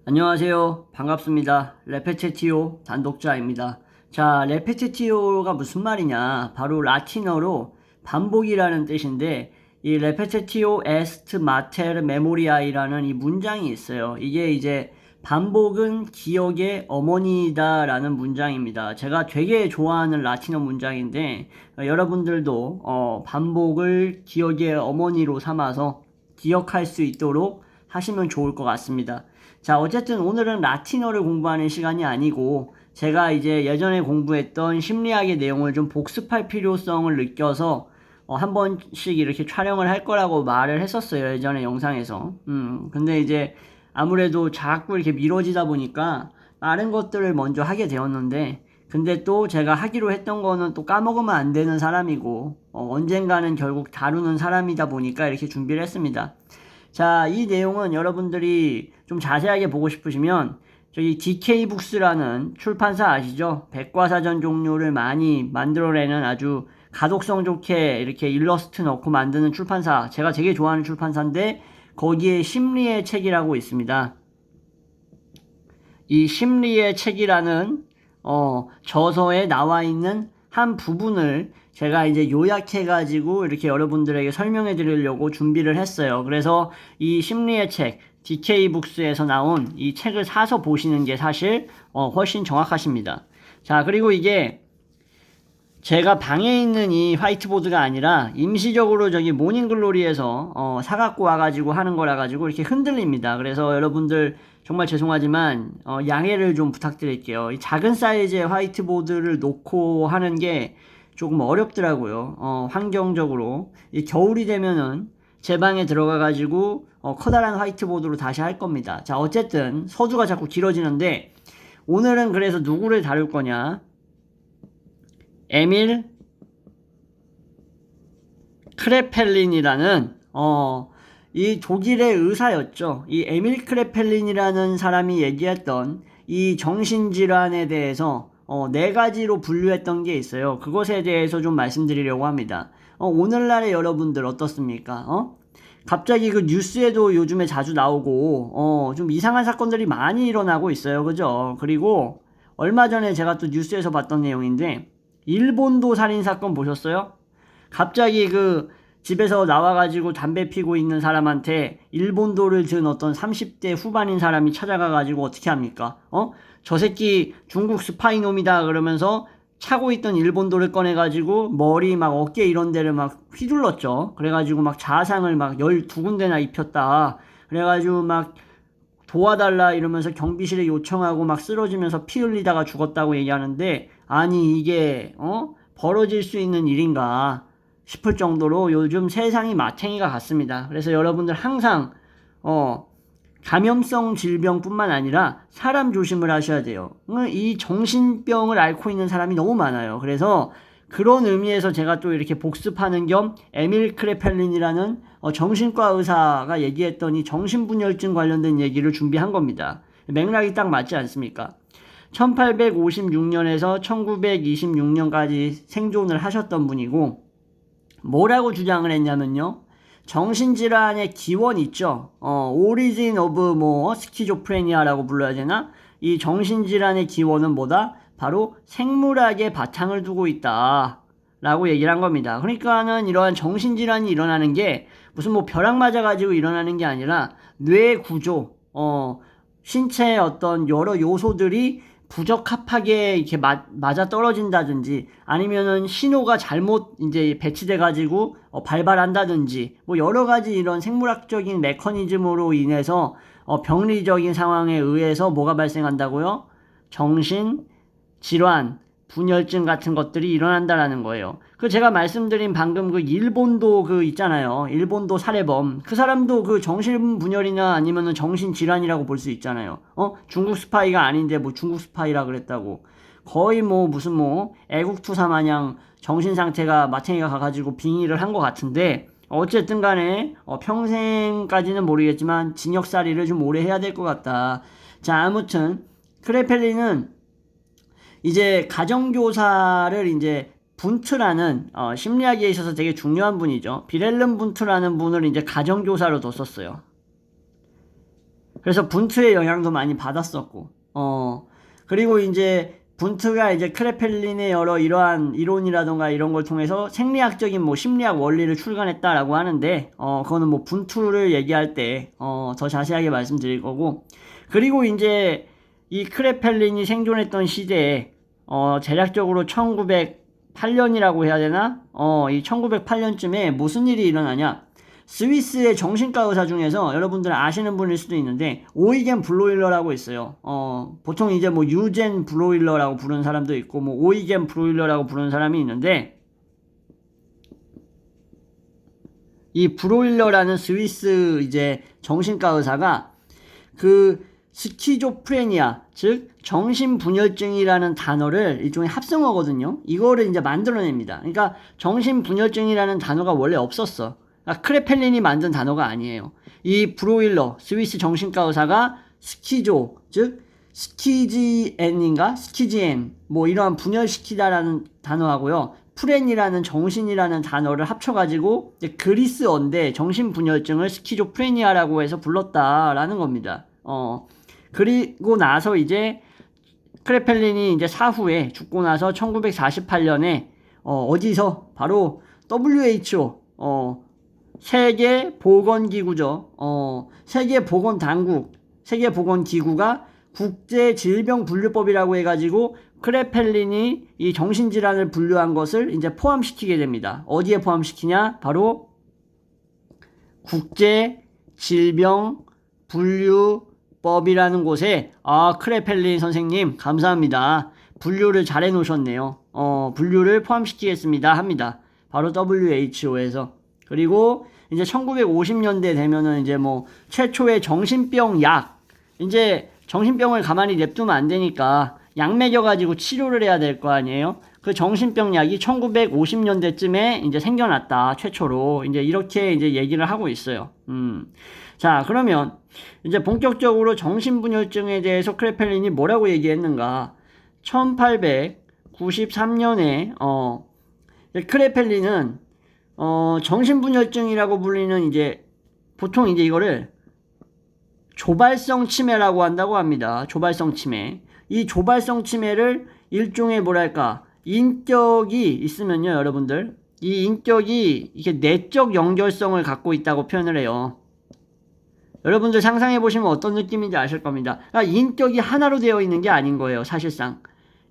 안녕하세요. 반갑습니다. 레페체티오 단독자입니다. 자, 레페체티오가 무슨 말이냐? 바로 라틴어로 반복이라는 뜻인데, 이 레페체티오 에스트 마테르 메모리아이라는 이 문장이 있어요. 이게 이제 반복은 기억의 어머니다라는 문장입니다. 제가 되게 좋아하는 라틴어 문장인데, 여러분들도 반복을 기억의 어머니로 삼아서 기억할 수 있도록 하시면 좋을 것 같습니다. 자, 어쨌든 오늘은 라틴어를 공부하는 시간이 아니고 제가 이제 예전에 공부했던 심리학의 내용을 좀 복습할 필요성을 느껴서 한 번씩 이렇게 촬영을 할 거라고 말을 했었어요. 예전에 영상에서. 근데 이제 아무래도 자꾸 이렇게 미뤄지다 보니까 다른 것들을 먼저 하게 되었는데, 근데 또 제가 하기로 했던 거는 또 까먹으면 안 되는 사람이고, 언젠가는 결국 다루는 사람이다 보니까 이렇게 준비를 했습니다. 자, 이 내용은 여러분들이 좀 자세하게 보고 싶으시면 저기 DK북스라는 출판사 아시죠? 백과사전 종류를 많이 만들어내는 아주 가독성 좋게 이렇게 일러스트 넣고 만드는 출판사, 제가 되게 좋아하는 출판사인데 거기에 심리의 책이라고 있습니다. 이 심리의 책이라는 저서에 나와 있는 한 부분을 제가 이제 요약해가지고 이렇게 여러분들에게 설명해 드리려고 준비를 했어요. 그래서 이 심리의 책, DK북스에서 나온 이 책을 사서 보시는 게 사실 훨씬 정확하십니다. 자, 그리고 이게 제가 방에 있는 이 화이트보드가 아니라 임시적으로 저기 모닝글로리에서 사갖고 와가지고 하는 거라 가지고 이렇게 흔들립니다. 그래서 여러분들 정말 죄송하지만 양해를 좀 부탁드릴게요. 이 작은 사이즈의 화이트보드를 놓고 하는 게 조금 어렵더라고요. 환경적으로. 이 겨울이 되면은 제 방에 들어가가지고 커다란 화이트보드로 다시 할 겁니다. 자, 어쨌든 서두가 자꾸 길어지는데 오늘은 그래서 누구를 다룰 거냐? 에밀 크레펠린이라는 이 독일의 의사였죠. 이 에밀 크레펠린이라는 사람이 얘기했던 이 정신질환에 대해서 네 가지로 분류했던 게 있어요. 그것에 대해서 좀 말씀드리려고 합니다. 오늘날의 여러분들 어떻습니까? 갑자기 그 뉴스에도 요즘에 자주 나오고 좀 이상한 사건들이 많이 일어나고 있어요. 그죠? 그리고 얼마 전에 제가 또 뉴스에서 봤던 내용인데 일본도 살인 사건 보셨어요? 갑자기 그 집에서 나와가지고 담배 피고 있는 사람한테 일본도를 든 어떤 30대 후반인 사람이 찾아가가지고 어떻게 합니까? 저 새끼 중국 스파이 놈이다 그러면서 차고 있던 일본도를 꺼내가지고 머리 막 어깨 이런 데를 막 휘둘렀죠. 그래가지고 막 자상을 막 12군데나 입혔다. 그래가지고 막 도와달라 이러면서 경비실에 요청하고 막 쓰러지면서 피 흘리다가 죽었다고 얘기하는데, 아니 이게 벌어질 수 있는 일인가 싶을 정도로 요즘 세상이 마탱이가 같습니다. 그래서 여러분들 항상 감염성 질병뿐만 아니라 사람 조심을 하셔야 돼요. 이 정신병을 앓고 있는 사람이 너무 많아요. 그래서 그런 의미에서 제가 또 이렇게 복습하는 겸 에밀 크레펠린이라는 정신과 의사가 얘기했던 이 정신분열증 관련된 얘기를 준비한 겁니다. 맥락이 딱 맞지 않습니까? 1856년에서 1926년까지 생존을 하셨던 분이고, 뭐라고 주장을 했냐면요. 정신질환의 기원 있죠. origin of 스키조프레니아라고 불러야 되나? 이 정신질환의 기원은 뭐다? 바로 생물학의 바탕을 두고 있다. 라고 얘기를 한 겁니다. 그러니까는 이러한 정신질환이 일어나는 게 무슨 벼락 맞아가지고 일어나는 게 아니라 뇌 구조, 신체의 어떤 여러 요소들이 부적합하게 이렇게 맞아 떨어진다든지 아니면은 신호가 잘못 이제 배치돼 가지고 발발한다든지 뭐 여러 가지 이런 생물학적인 메커니즘으로 인해서 병리적인 상황에 의해서 뭐가 발생한다고요? 정신 질환, 분열증 같은 것들이 일어난다라는 거예요. 그 제가 말씀드린 방금 그 일본도 그 있잖아요. 일본도 살해범. 그 사람도 그 정신분열이나 아니면은 정신질환이라고 볼 수 있잖아요. 중국 스파이가 아닌데 뭐 중국 스파이라 그랬다고. 거의 뭐 무슨 애국투사 마냥 정신상태가 마탱이가 가가지고 빙의를 한 것 같은데, 어쨌든 간에 평생까지는 모르겠지만 징역살이를 좀 오래 해야 될 것 같다. 자, 아무튼 크레펠리는 이제 가정교사를 이제 분트라는 심리학에 있어서 되게 중요한 분이죠. 비렐름 분트라는 분을 이제 가정교사로 뒀었어요. 그래서 분투의 영향도 많이 받았었고, 그리고 이제 분투가 이제 크레펠린의 여러 이러한 이론이라던가 이런 걸 통해서 생리학적인 뭐 심리학 원리를 출간했다라고 하는데, 그거는 뭐 분투를 얘기할 때, 더 자세하게 말씀드릴 거고, 그리고 이제 이 크레펠린이 생존했던 시대에, 대략적으로 1908년이라고 해야 되나? 이 1908년쯤에 무슨 일이 일어나냐? 스위스의 정신과 의사 중에서 여러분들 아시는 분일 수도 있는데 오이겐 브로일러라고 있어요. 보통 이제 뭐 유젠 브로일러라고 부르는 사람도 있고 뭐 오이겐 브로일러라고 부르는 사람이 있는데 이 브로일러라는 스위스 이제 정신과 의사가 그 스키조프레니아 즉 정신분열증이라는 단어를 일종의 합성어거든요. 이거를 이제 만들어냅니다. 그러니까 정신분열증이라는 단어가 원래 없었어. 크레펠린이 만든 단어가 아니에요. 이 브로일러 스위스 정신과 의사가 스키조 즉 스키지엔인가 스키지엔 뭐 이러한 분열시키다라는 단어하고요. 프렌이라는 정신이라는 단어를 합쳐가지고 이제 그리스어인데 정신분열증을 스키조프레니아라고 해서 불렀다라는 겁니다. 그리고 나서 이제 크레펠린이 이제 사후에 죽고 나서 1948년에 어디서 바로 WHO 세계보건기구죠. 세계보건당국, 세계보건기구가 국제질병분류법이라고 해가지고 크레펠린이 이 정신질환을 분류한 것을 이제 포함시키게 됩니다. 어디에 포함시키냐? 바로 국제질병분류법이라는 곳에 크레펠린 선생님 감사합니다. 분류를 잘 해놓으셨네요. 분류를 포함시키겠습니다. 합니다. 바로 WHO에서. 그리고 이제 1950년대 되면은 이제 뭐 최초의 정신병 약, 이제 정신병을 가만히 냅두면 안 되니까 약 먹여가지고 치료를 해야 될 거 아니에요? 그 정신병 약이 1950년대쯤에 이제 생겨났다, 최초로. 이제 이렇게 이제 얘기를 하고 있어요. 자, 그러면 이제 본격적으로 정신분열증에 대해서 크레펠린이 뭐라고 얘기했는가? 1893년에, 크레펠린은 정신분열증이라고 불리는 이제 보통 이제 이거를 조발성 치매라고 한다고 합니다. 조발성 치매. 이 조발성 치매를 일종의 뭐랄까 인격이 있으면요, 여러분들 이 인격이 이게 내적 연결성을 갖고 있다고 표현을 해요. 여러분들 상상해 보시면 어떤 느낌인지 아실 겁니다. 그러니까 인격이 하나로 되어 있는 게 아닌 거예요, 사실상.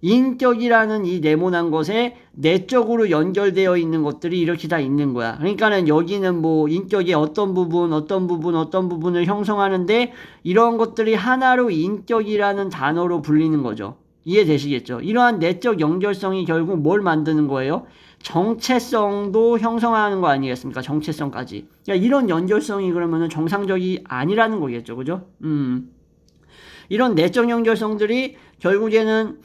인격이라는 이 네모난 것에 내적으로 연결되어 있는 것들이 이렇게 다 있는 거야. 그러니까는 여기는 뭐 인격의 어떤 부분을 형성하는데 이런 것들이 하나로 인격이라는 단어로 불리는 거죠. 이해되시겠죠? 이러한 내적 연결성이 결국 뭘 만드는 거예요? 정체성도 형성하는 거 아니겠습니까? 정체성까지. 그러니까 이런 연결성이 그러면은 정상적이 아니라는 거겠죠. 그죠? 이런 내적 연결성들이 결국에는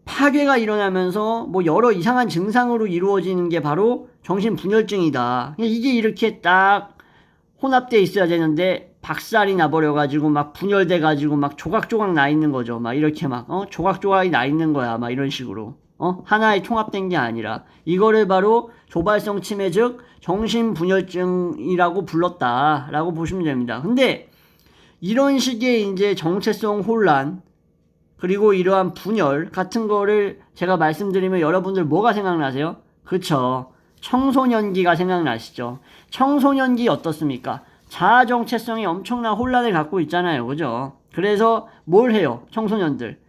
파괴가 일어나면서 뭐 여러 이상한 증상으로 이루어지는 게 바로 정신분열증이다. 이게 이렇게 딱 혼합돼 있어야 되는데 박살이 나버려가지고 막 분열돼가지고 막 조각조각 나 있는 거죠. 막 이렇게 막 조각조각이 나 있는 거야. 막 이런 식으로 하나에 통합된 게 아니라 이거를 바로 조발성 치매 즉 정신분열증이라고 불렀다라고 보시면 됩니다. 근데 이런 식의 이제 정체성 혼란 그리고 이러한 분열 같은 거를 제가 말씀드리면 여러분들 뭐가 생각나세요? 그쵸. 청소년기가 생각나시죠? 청소년기 어떻습니까? 자아 정체성이 엄청난 혼란을 갖고 있잖아요. 그죠? 그래서 뭘 해요? 청소년들.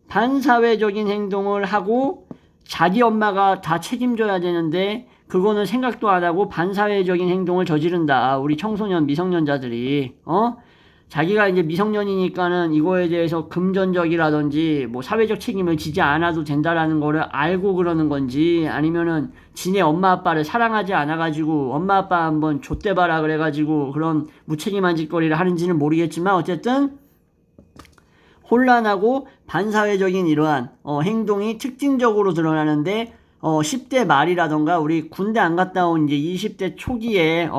반사회적인 행동을 하고 자기 엄마가 다 책임져야 되는데 그거는 생각도 안 하고 반사회적인 행동을 저지른다. 우리 청소년 미성년자들이. 자기가 이제 미성년이니까는 이거에 대해서 금전적이라든지 뭐 사회적 책임을 지지 않아도 된다라는 거를 알고 그러는 건지 아니면은 지네 엄마 아빠를 사랑하지 않아가지고 엄마 아빠 한번 좆대봐라 그래가지고 그런 무책임한 짓거리를 하는지는 모르겠지만 어쨌든 혼란하고 반사회적인 이러한 행동이 특징적으로 드러나는데 10대 말이라던가 우리 군대 안 갔다 온 이제 20대 초기에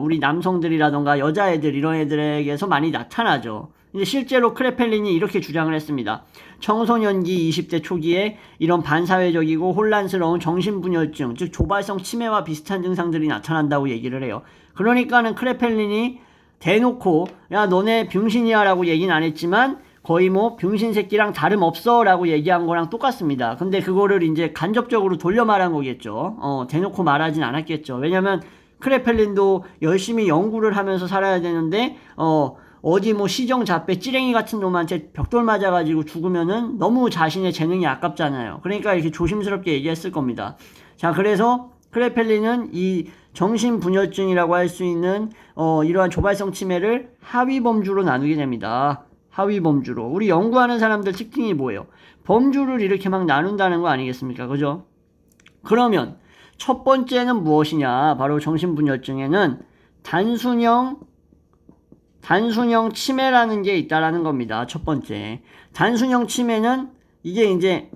우리 남성들이라던가 여자애들 이런 애들에게서 많이 나타나죠. 이제 실제로 크레펠린이 이렇게 주장을 했습니다. 청소년기 20대 초기에 이런 반사회적이고 혼란스러운 정신분열증, 즉 조발성 치매와 비슷한 증상들이 나타난다고 얘기를 해요. 그러니까는 크레펠린이 대놓고 야 너네 병신이야 라고 얘기는 안 했지만 거의 뭐 병신 새끼랑 다름없어 라고 얘기한 거랑 똑같습니다. 근데 그거를 이제 간접적으로 돌려 말한 거겠죠. 대놓고 말하진 않았겠죠. 왜냐면 크레펠린도 열심히 연구를 하면서 살아야 되는데 어디 뭐 시정잡배 찌랭이 같은 놈한테 벽돌 맞아가지고 죽으면은 너무 자신의 재능이 아깝잖아요. 그러니까 이렇게 조심스럽게 얘기했을 겁니다. 자, 그래서 크레펠린은 이 정신분열증이라고 할 수 있는 이러한 조발성 치매를 하위 범주로 나누게 됩니다. 하위 범주로. 우리 연구하는 사람들 특징이 뭐예요? 범주를 이렇게 막 나눈다는 거 아니겠습니까? 그죠? 그러면 첫 번째는 무엇이냐? 바로 정신분열증에는 단순형 치매라는 게 있다라는 겁니다. 첫 번째. 단순형 치매는 이게 이제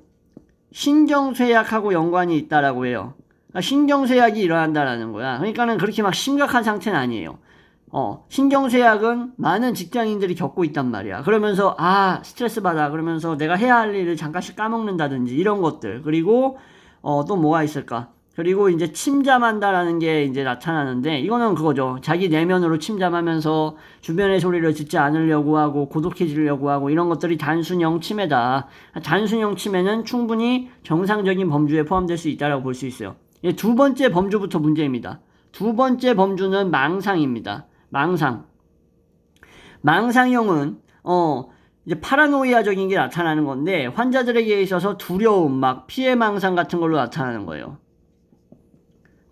신경쇠약하고 연관이 있다라고 해요. 그러니까 신경쇠약이 일어난다라는 거야. 그러니까는 그렇게 막 심각한 상태는 아니에요. 신경쇠약은 많은 직장인들이 겪고 있단 말이야. 그러면서 스트레스 받아. 그러면서 내가 해야 할 일을 잠깐씩 까먹는다든지 이런 것들. 그리고 또 뭐가 있을까? 그리고 이제 침잠한다라는 게 이제 나타나는데 이거는 그거죠. 자기 내면으로 침잠하면서 주변의 소리를 듣지 않으려고 하고 고독해지려고 하고 이런 것들이 단순형 치매다. 단순형 치매는 충분히 정상적인 범주에 포함될 수 있다라고 볼 수 있어요. 두 번째 범주부터 문제입니다. 두 번째 범주는 망상입니다. 망상형은 이제 파라노이아적인 게 나타나는 건데 환자들에게 있어서 두려움, 막 피해망상 같은 걸로 나타나는 거예요.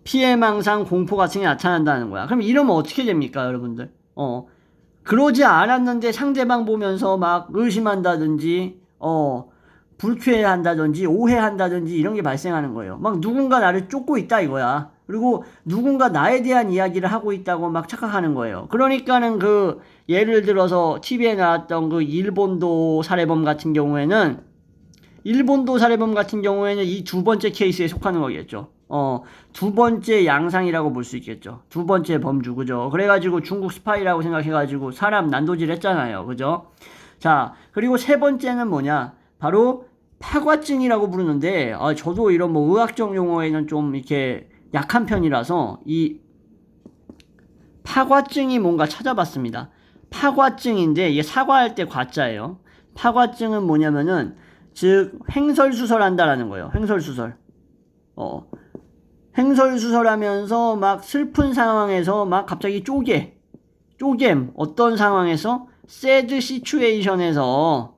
피해망상, 공포 같은 게 나타난다는 거야. 그럼 이러면 어떻게 됩니까, 여러분들? 그러지 않았는데 상대방 보면서 막 의심한다든지, 불쾌해한다든지, 오해한다든지 이런 게 발생하는 거예요. 막 누군가 나를 쫓고 있다 이거야. 그리고 누군가 나에 대한 이야기를 하고 있다고 막 착각하는 거예요. 그러니까는 예를 들어서 TV에 나왔던 일본도 살해범 같은 경우에는 이 두 번째 케이스에 속하는 거겠죠. 두 번째 양상이라고 볼 수 있겠죠. 두 번째 범주, 그죠? 그래가지고 중국 스파이라고 생각해가지고 사람 난도질 했잖아요. 그죠? 자, 그리고 세 번째는 뭐냐? 바로 파과증이라고 부르는데, 저도 이런 뭐 의학적 용어에는 좀 이렇게 약한 편이라서 이 파과증이 뭔가 찾아봤습니다. 파과증인데 이게 사과할 때 과자예요. 파과증은 뭐냐면은 즉 횡설수설한다라는 거예요. 횡설수설하면서 막 슬픈 상황에서 막 갑자기 쪼갬 어떤 상황에서 새드 시츄에이션에서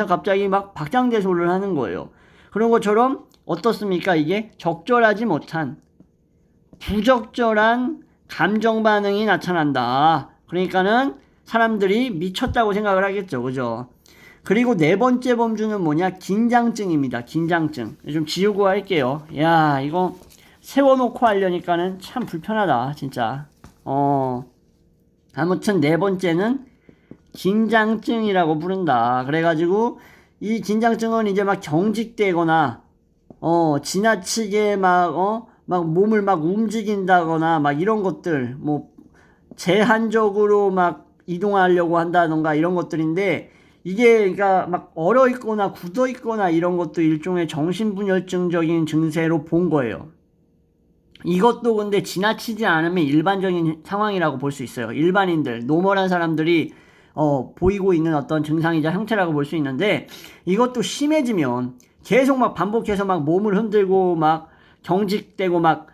갑자기 막 박장대소를 하는 거예요. 그런 것처럼 어떻습니까? 이게 적절하지 못한 부적절한 감정 반응이 나타난다. 그러니까는 사람들이 미쳤다고 생각을 하겠죠. 그죠? 그리고 네 번째 범주는 뭐냐? 긴장증입니다. 긴장증. 좀 지우고 할게요. 야, 이거 세워놓고 하려니까는 참 불편하다. 진짜. 아무튼 네 번째는 긴장증이라고 부른다. 그래가지고 이 긴장증은 이제 막 경직되거나 지나치게 막 몸을 막 움직인다거나 막 이런 것들, 뭐 제한적으로 막 이동하려고 한다던가 이런 것들인데 이게 그러니까 막 얼어 있거나 굳어 있거나 이런 것도 일종의 정신분열증적인 증세로 본 거예요. 이것도 근데 지나치지 않으면 일반적인 상황이라고 볼 수 있어요. 일반인들, 노멀한 사람들이 보이고 있는 어떤 증상이자 형태라고 볼 수 있는데 이것도 심해지면 계속 막 반복해서 막 몸을 흔들고 막 경직되고 막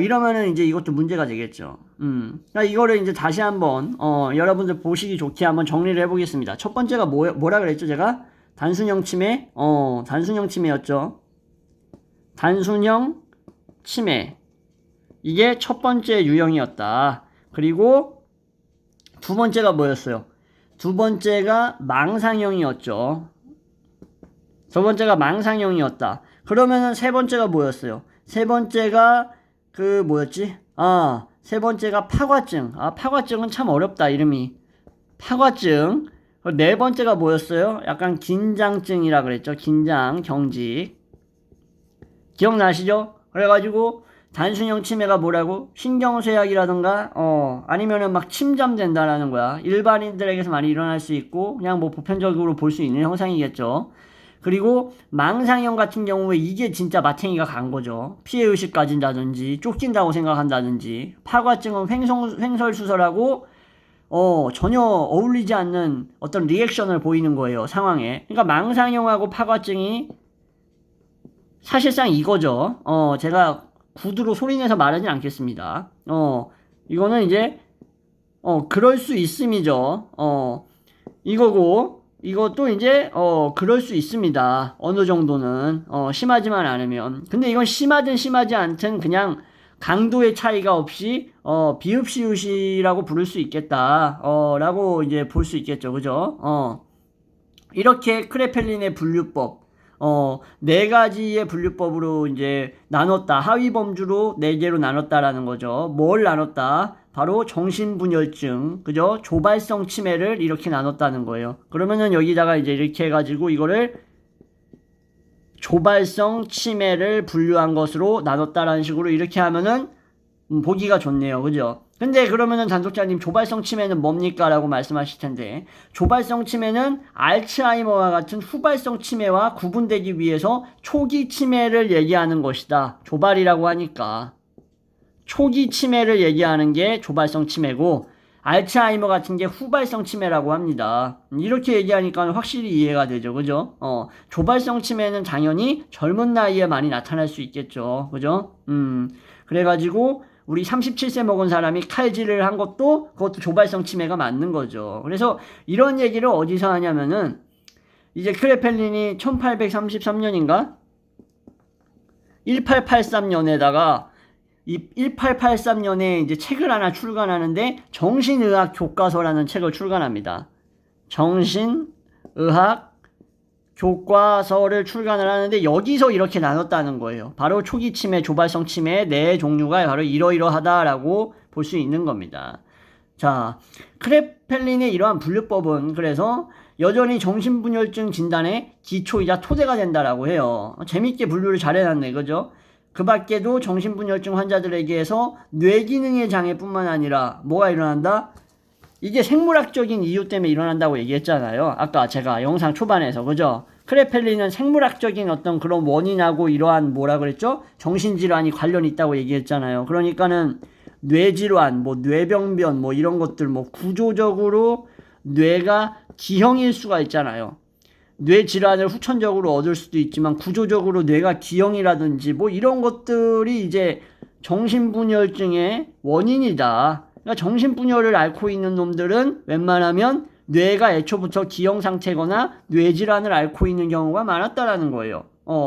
이러면은 이제 이것도 문제가 되겠죠. 그러니까 이거를 이제 다시 한번 여러분들 보시기 좋게 한번 정리를 해보겠습니다. 첫 번째가 뭐라 그랬죠? 제가 단순형 치매, 단순형 치매였죠. 단순형 치매. 이게 첫 번째 유형이었다. 그리고 두 번째가 뭐였어요? 두 번째가 망상형이었죠. 두 번째가 망상형이었다. 그러면은 세 번째가 뭐였어요? 세 번째가 세 번째가 파과증. 파과증은 참 어렵다, 이름이. 파과증. 네 번째가 뭐였어요? 약간 긴장증이라 그랬죠. 긴장, 경직. 기억나시죠? 그래가지고 단순형 치매가 뭐라고? 신경쇠약이라던가 아니면은 막 침잠된다라는 거야. 일반인들에게서 많이 일어날 수 있고 그냥 뭐 보편적으로 볼 수 있는 형상이겠죠. 그리고 망상형 같은 경우에 이게 진짜 마탱이가 간 거죠. 피해의식 가진다든지 쫓긴다고 생각한다든지 파과증은 횡설수설하고 전혀 어울리지 않는 어떤 리액션을 보이는 거예요, 상황에. 그러니까 망상형하고 파과증이 사실상 이거죠. 제가 구두로 소리내서 말하진 않겠습니다. 이거는 이제 그럴 수 있음이죠. 이거고 이것도 이제 그럴 수 있습니다. 어느 정도는 심하지만 않으면. 근데 이건 심하든 심하지 않든 그냥 강도의 차이가 없이 비읍시옷이라고 부를 수 있겠다. 라고 이제 볼 수 있겠죠. 그죠? 이렇게 크레펠린의 분류법 네 가지의 분류법으로 이제 나눴다. 하위 범주로 네 개로 나눴다라는 거죠. 뭘 나눴다? 바로 정신분열증, 그죠? 조발성 치매를 이렇게 나눴다는 거예요. 그러면은 여기다가 이제 이렇게 해가지고 이거를 조발성 치매를 분류한 것으로 나눴다라는 식으로 이렇게 하면은 보기가 좋네요. 그죠? 근데 그러면은 단독자님 조발성 치매는 뭡니까? 라고 말씀하실 텐데 조발성 치매는 알츠하이머와 같은 후발성 치매와 구분되기 위해서 초기 치매를 얘기하는 것이다. 조발이라고 하니까 초기 치매를 얘기하는 게 조발성 치매고 알츠하이머 같은 게 후발성 치매라고 합니다. 이렇게 얘기하니까 확실히 이해가 되죠. 그죠? 조발성 치매는 당연히 젊은 나이에 많이 나타날 수 있겠죠. 그죠? 그래가지고 우리 37세 먹은 사람이 칼질을 한 것도 그것도 조발성 치매가 맞는 거죠. 그래서 이런 얘기를 어디서 하냐면은 이제 크레펠린이 1833년인가? 1883년에다가 이 1883년에 이제 책을 하나 출간하는데 정신의학 교과서라는 책을 출간합니다. 정신의학 교과서를 출간을 하는데 여기서 이렇게 나눴다는 거예요. 바로 초기 치매, 조발성 치매의 네 종류가 바로 이러이러하다라고 볼 수 있는 겁니다. 자, 크레펠린의 이러한 분류법은 그래서 여전히 정신분열증 진단의 기초이자 토대가 된다라고 해요. 재밌게 분류를 잘 해놨네, 그죠? 그 밖에도 정신분열증 환자들에게서 뇌기능의 장애뿐만 아니라 뭐가 일어난다? 이게 생물학적인 이유 때문에 일어난다고 얘기했잖아요. 아까 제가 영상 초반에서. 그죠? 크레펠린은 생물학적인 어떤 그런 원인하고 이러한 뭐라 그랬죠? 정신질환이 관련이 있다고 얘기했잖아요. 그러니까는 뇌질환, 뭐 뇌병변, 뭐 이런 것들, 뭐 구조적으로 뇌가 기형일 수가 있잖아요. 뇌질환을 후천적으로 얻을 수도 있지만 구조적으로 뇌가 기형이라든지 뭐 이런 것들이 이제 정신분열증의 원인이다. 그러니까 정신분열을 앓고 있는 놈들은 웬만하면 뇌가 애초부터 기형 상태거나 뇌질환을 앓고 있는 경우가 많았다라는 거예요.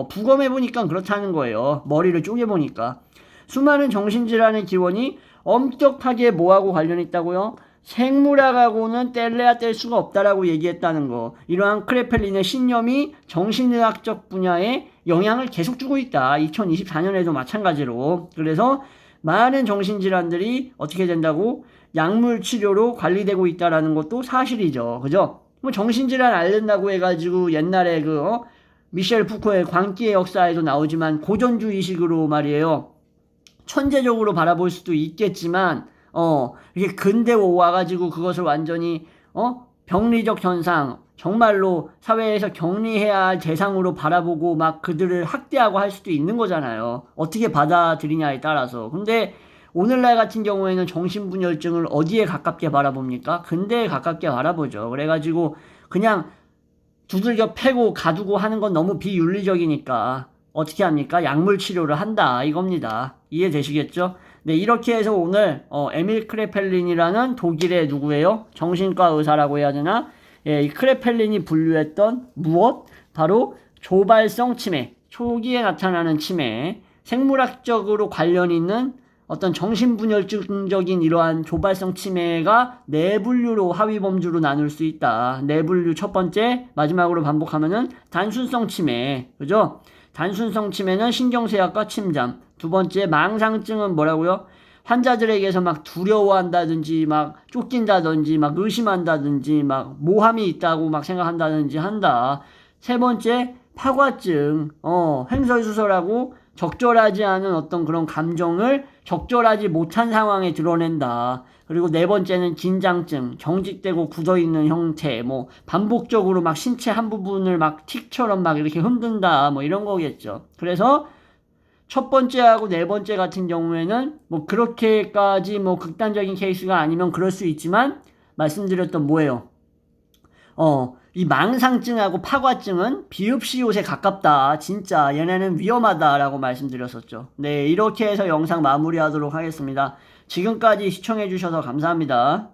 부검해보니까 그렇다는 거예요. 머리를 쪼개보니까. 수많은 정신질환의 기원이 엄격하게 뭐하고 관련이 있다고요? 생물학하고는 뗄래야 뗄 수가 없다라고 얘기했다는 거. 이러한 크레펠린의 신념이 정신의학적 분야에 영향을 계속 주고 있다. 2024년에도 마찬가지로. 그래서 많은 정신질환들이 어떻게 된다고? 약물 치료로 관리되고 있다라는 것도 사실이죠. 그죠? 뭐 정신질환 앓는다고 해가지고 옛날에 미셸 푸코의 광기의 역사에도 나오지만 고전주의식으로 말이에요. 천재적으로 바라볼 수도 있겠지만 이게 근대 와가지고 그것을 완전히 병리적 현상, 정말로 사회에서 격리해야 할 대상으로 바라보고 막 그들을 학대하고 할 수도 있는 거잖아요. 어떻게 받아들이냐에 따라서. 근데 오늘날 같은 경우에는 정신분열증을 어디에 가깝게 바라봅니까? 근대에 가깝게 바라보죠. 그래가지고 그냥 두들겨 패고 가두고 하는 건 너무 비윤리적이니까 어떻게 합니까? 약물 치료를 한다 이겁니다. 이해되시겠죠? 네, 이렇게 해서 오늘 에밀 크레펠린이라는 독일의 누구예요? 정신과 의사라고 해야 되나? 예, 이 크레펠린이 분류했던 무엇? 바로 조발성 치매, 초기에 나타나는 치매, 생물학적으로 관련 있는 어떤 정신분열증적인 이러한 조발성 치매가 네 분류로 하위 범주로 나눌 수 있다. 네 분류 첫 번째, 마지막으로 반복하면은 단순성 치매, 그죠? 단순성 치매는 신경쇠약과 침잠. 두 번째, 망상증은 뭐라고요? 환자들에게서 막 두려워한다든지, 막 쫓긴다든지, 막 의심한다든지, 막 모함이 있다고 막 생각한다든지 한다. 세 번째, 파과증. 횡설수설하고 적절하지 않은 어떤 그런 감정을 적절하지 못한 상황에 드러낸다. 그리고 네 번째는 긴장증, 경직되고 굳어있는 형태, 뭐 반복적으로 막 신체 한 부분을 막 틱처럼 막 이렇게 흔든다, 뭐 이런 거겠죠. 그래서 첫 번째하고 네 번째 같은 경우에는 뭐 그렇게까지 뭐 극단적인 케이스가 아니면 그럴 수 있지만 말씀드렸던 뭐예요? 이 망상증하고 파과증은 비읍시옷에 가깝다. 진짜 얘네는 위험하다라고 말씀드렸었죠. 네, 이렇게 해서 영상 마무리하도록 하겠습니다. 지금까지 시청해주셔서 감사합니다.